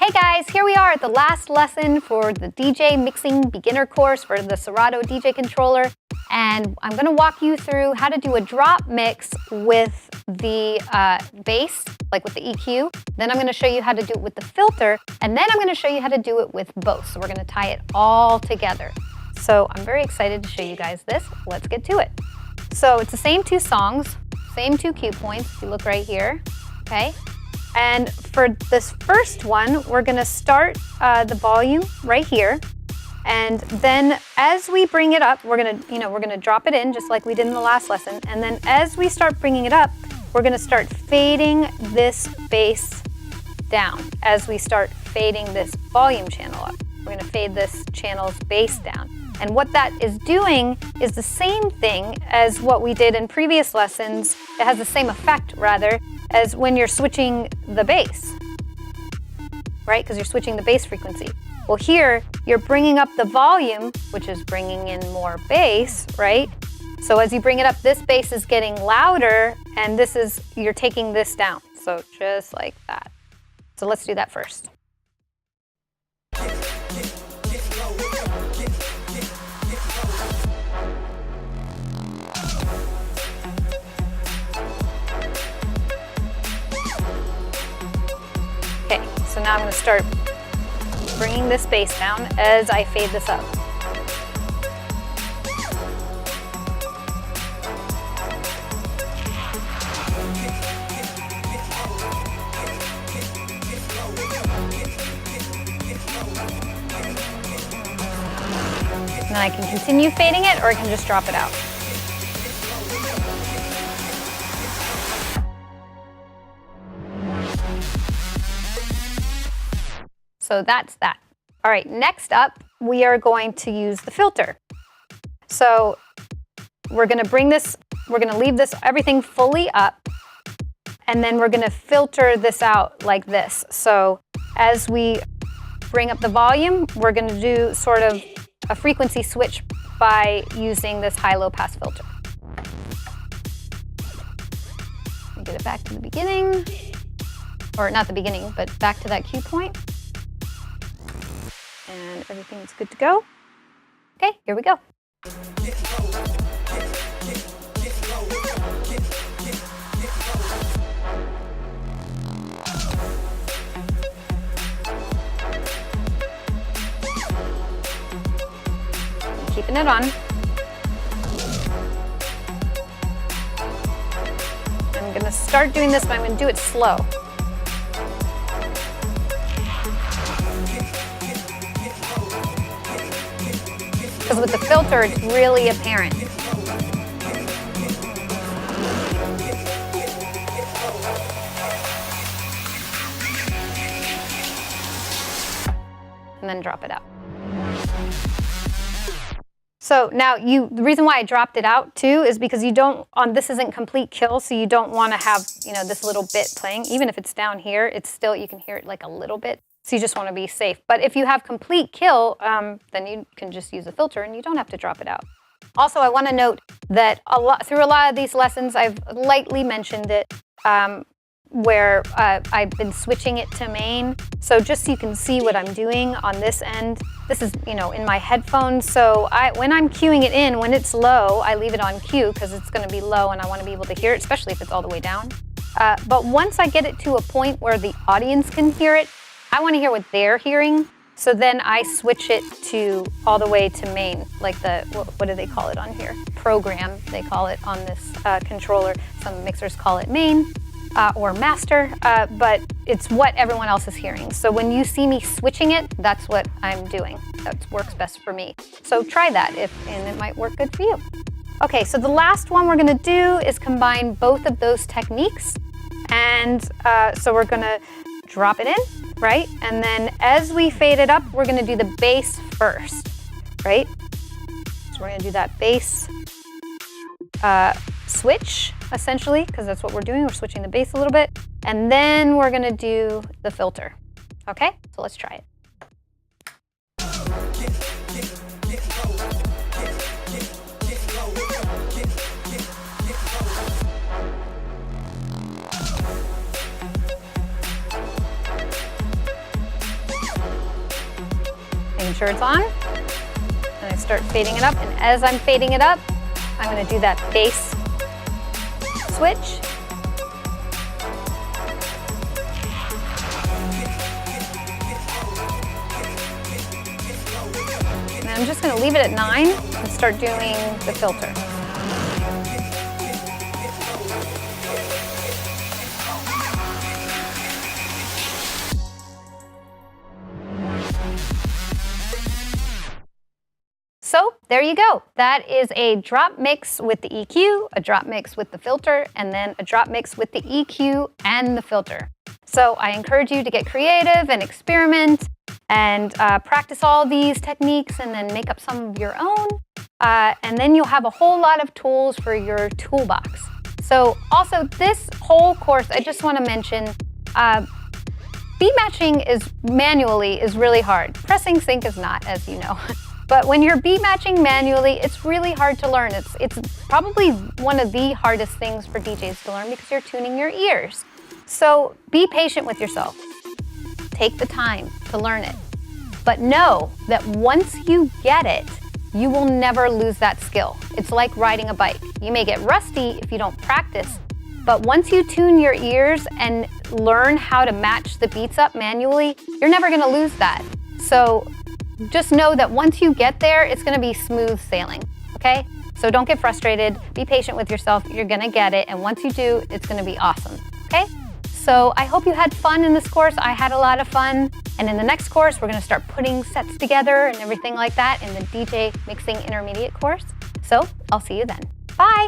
Hey guys, here we are at the last lesson for the DJ mixing beginner course for the Serato DJ controller. And I'm going to walk you through how to do a drop mix with the bass, like with the EQ. Then I'm going to show you how to do it with the filter. And then I'm going to show you how to do it with both. So we're going to tie it all together. So I'm very excited to show you guys this. Let's get to it. So it's the same two songs, same two cue points. If you look right here, okay? And for this first one, we're going to start the volume right here. And then as we bring it up, we're going to drop it in just like we did in the last lesson. And then as we start bringing it up, we're going to start fading this bass down. As we start fading this volume channel up, we're going to fade this channel's bass down. And what that is doing is the same thing as what we did in previous lessons. It has the same effect, rather, as when you're switching the bass, right? Because you're switching the bass frequency. Well, here, you're bringing up the volume, which is bringing in more bass, right? So as you bring it up, this bass is getting louder, and you're taking this down. So just like that. So let's do that first. Okay, so now I'm going to start bringing this bass down as I fade this up. And then I can continue fading it, or I can just drop it out. So that's that. All right, next up, we are going to use the filter. So we're going to leave everything fully up, and then we're going to filter this out like this. So as we bring up the volume, we're going to do sort of a frequency switch by using this high-low pass filter. Let me get it back to the beginning, or not the beginning, but back to that cue point. And everything's good to go. Okay, here we go. Keeping it on. I'm going to start doing this, but I'm going to do it slow. Because with the filter, it's really apparent. And then drop it out. So now the reason why I dropped it out too is because this isn't complete kill, so you don't want to have, this little bit playing. Even if it's down here, you can hear it like a little bit. So you just want to be safe. But if you have complete kill, then you can just use a filter and you don't have to drop it out. Also, I want to note that through a lot of these lessons, I've lightly mentioned it, where I've been switching it to main. So just so you can see what I'm doing on this end, this is, in my headphones. So when I'm cueing it in, when it's low, I leave it on cue because it's going to be low and I want to be able to hear it, especially if it's all the way down. But once I get it to a point where the audience can hear it, I want to hear what they're hearing. So then I switch it to all the way to main, like what do they call it on here? Program, they call it on this controller. Some mixers call it main. Or master, but it's what everyone else is hearing. So when you see me switching it, that's what I'm doing. That works best for me. So try that, and it might work good for you. Okay, so the last one we're gonna do is combine both of those techniques. And so we're gonna drop it in, right? And then as we fade it up, we're gonna do the bass first, right? So we're gonna do that bass switch, essentially, because that's what we're doing. We're switching the bass a little bit. And then we're going to do the filter. Okay, so let's try it. sure it's on. And I start fading it up, and as I'm fading it up, I'm going to do that bass switch. And I'm just going to leave it at 9 and start doing the filter. So there you go. That is a drop mix with the EQ, a drop mix with the filter, and then a drop mix with the EQ and the filter. So I encourage you to get creative and experiment and practice all these techniques and then make up some of your own. And then you'll have a whole lot of tools for your toolbox. So also this whole course, I just want to mention, beat matching manually is really hard. Pressing sync is not, as you know. But when you're beat matching manually, it's really hard to learn. It's probably one of the hardest things for DJs to learn because you're tuning your ears. So be patient with yourself. Take the time to learn it. But know that once you get it, you will never lose that skill. It's like riding a bike. You may get rusty if you don't practice, but once you tune your ears and learn how to match the beats up manually, you're never gonna lose that. So just know that once you get there, it's gonna be smooth sailing, okay? So don't get frustrated, be patient with yourself, you're gonna get it, and once you do, it's gonna be awesome, okay? So I hope you had fun in this course. I had a lot of fun. And in the next course, we're gonna start putting sets together and everything like that in the DJ Mixing Intermediate course. So I'll see you then. Bye.